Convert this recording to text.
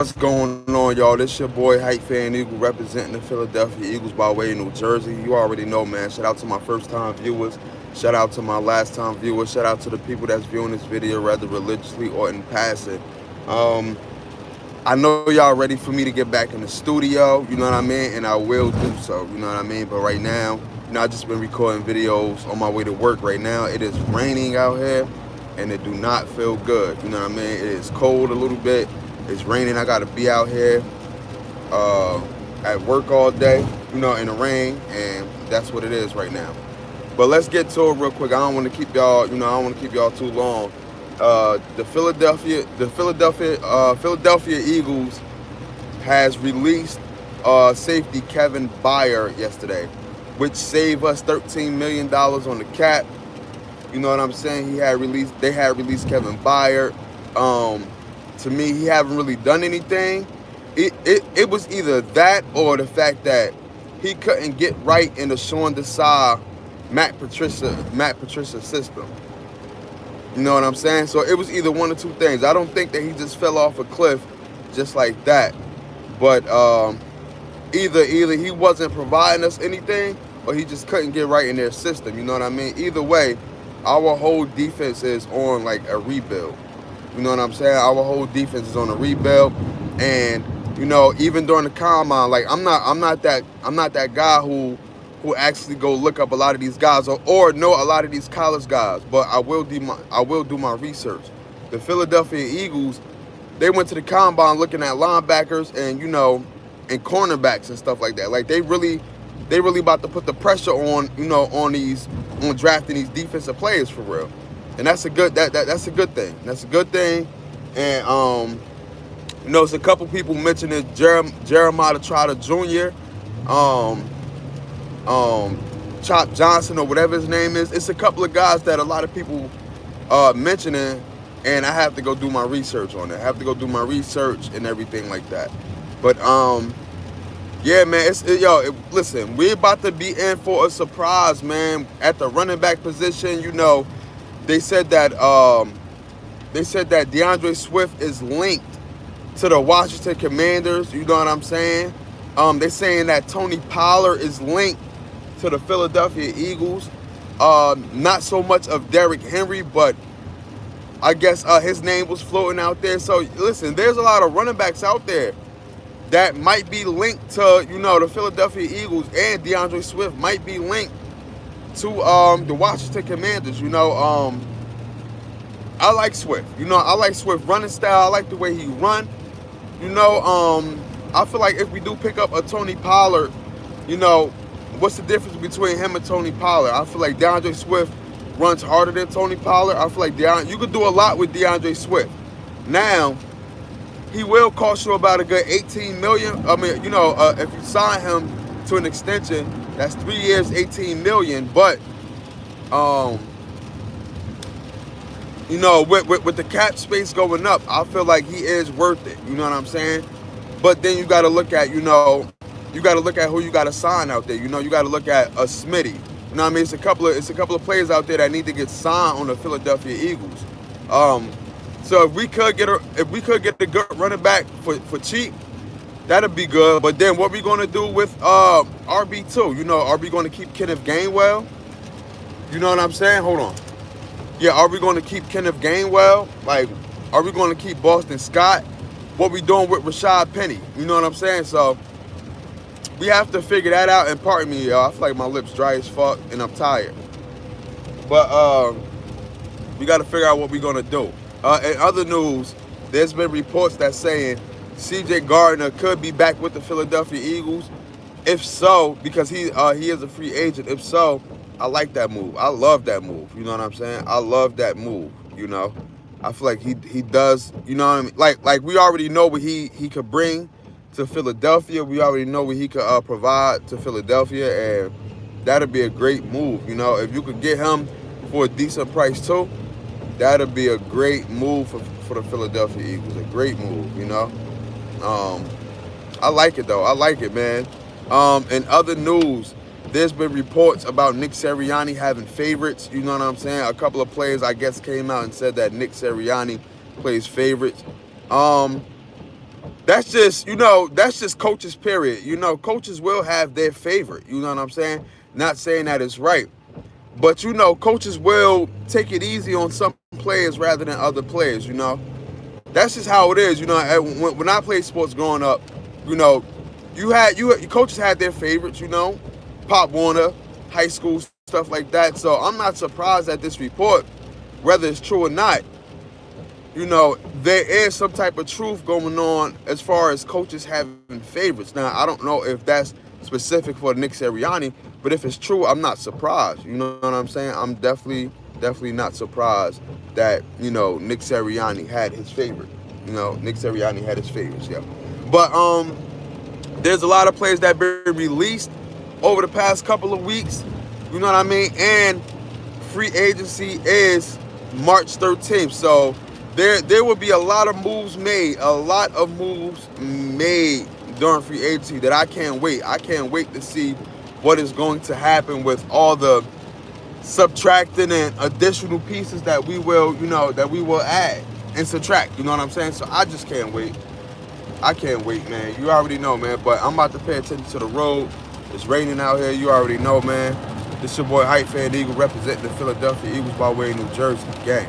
What's going on, y'all? This your boy Hype Fan Eagle representing the Philadelphia Eagles by way of New Jersey. You already know, man. Shout out to my first-time viewers. Shout out to my last-time viewers. Shout out to the people that's viewing this video, rather religiously or in passing. Um, I know y'all ready for me to get back in the studio, you know what I mean? And I will do so, you know what I mean? But right now, I just been recording videos on my way to work right now. It is raining out here, and it do not feel good, you know what I mean? It is cold a little bit. It's raining. I got to be out here uh, at work all day, in the rain, and that's what it is right now. But let's get to it real quick. I don't want to keep y'all, I don't want to keep y'all too long. Philadelphia Eagles has released safety Kevin Byard yesterday, which saved us $13 million on the cap. You know what I'm saying? They had released Kevin Byard. To me, he haven't really done anything. It was either that or the fact that he couldn't get right in the Sean Desai, Matt Patricia system. You know what I'm saying? So it was either one or two things. I don't think that he just fell off a cliff just like that. But either he wasn't providing us anything, or he just couldn't get right in their system. You know what I mean? Either way, our whole defense is on like a rebuild. You know what I'm saying? Our whole defense is on a rebuild, and even during the combine, like I'm not that guy who actually go look up a lot of these guys or know a lot of these college guys, but I will do my research. The Philadelphia Eagles, they went to the combine looking at linebackers and cornerbacks and stuff like that. Like they really about to put the pressure on on drafting these defensive players for real. And that's a good that's a good thing. That's a good thing. And it's a couple people mentioning Jeremiah Trotter Jr., Chop Johnson or whatever his name is. It's a couple of guys that a lot of people mentioning, and I have to go do my research on it. I have to go do my research and everything like that. But yeah, man, listen, we're about to be in for a surprise, man. At the running back position, they said that DeAndre Swift is linked to the Washington Commanders. You know what I'm saying? They're saying that Tony Pollard is linked to the Philadelphia Eagles. Not so much of Derrick Henry, but I guess his name was floating out there. So listen, there's a lot of running backs out there that might be linked to the Philadelphia Eagles, and DeAndre Swift might be linked to the Washington Commanders. I like Swift. I like Swift running style. I like the way he run. I feel like if we do pick up a Tony Pollard, what's the difference between him and Tony Pollard? I feel like DeAndre Swift runs harder than Tony Pollard. I feel like you could do a lot with DeAndre Swift. Now, he will cost you about a good $18 million. I mean, if you sign him to an extension, that's 3 years, $18 million. But, with the cap space going up, I feel like he is worth it. You know what I'm saying? But then you got to look at, who you got to sign out there. You got to look at a Smitty. You know what I mean? It's a couple of players out there that need to get signed on the Philadelphia Eagles. So if we could get a good running back for cheap, that'd be good. But then what we gonna do with RB2? Are we gonna keep Kenneth Gainwell? You know what I'm saying? Hold on. Yeah, are we gonna keep Kenneth Gainwell? Like, are we gonna keep Boston Scott? What we doing with Rashad Penny? You know what I'm saying? So we have to figure that out. And pardon me, y'all. I feel like my lips dry as fuck and I'm tired. But we got to figure out what we're gonna do. In other news, there's been reports that saying CJ Gardner could be back with the Philadelphia Eagles. If so, because he is a free agent. If so, I like that move. I love that move. You know what I'm saying? I love that move. I feel like he does. You know what I mean? Like we already know what he could bring to Philadelphia. We already know what he could provide to Philadelphia, and that'd be a great move. If you could get him for a decent price too, that'd be a great move for the Philadelphia Eagles. A great move, I like it though. I like it, man. In other news, there's been reports about Nick Sirianni having favorites. You know what I'm saying? A couple of players, I guess, came out and said that Nick Sirianni plays favorites. That that's just, you know, that's just coaches, period. You know, coaches will have their favorite. You know what I'm saying? Not saying that it's right. But, you know, coaches will take it easy on some players rather than other players, you know? That's just how it is. You know, when I played sports growing up, you know, coaches had their favorites, you know? Pop Warner, high school, stuff like that. So I'm not surprised at this report, whether it's true or not. You know, there is some type of truth going on as far as coaches having favorites. Now, I don't know if that's specific for Nick Sirianni, but if it's true, I'm not surprised. You know what I'm saying? I'm definitely not surprised that, you know, Nick Sirianni had his favorite. You know, Nick Sirianni had his favorites, yeah. But there's a lot of players that been released over the past couple of weeks. You know what I mean? And free agency is March 13th. So there will be a lot of moves made during free agency that I can't wait. I can't wait to see what is going to happen with all the subtracting and additional pieces that we will, you know, that we will add and subtract. You know what I'm saying? So I just can't wait. I can't wait, man. You already know, man. But I'm about to pay attention to the road. It's raining out here. You already know, man. This your boy Hype Fan Eagle representing the Philadelphia Eagles by way of New Jersey. Gang.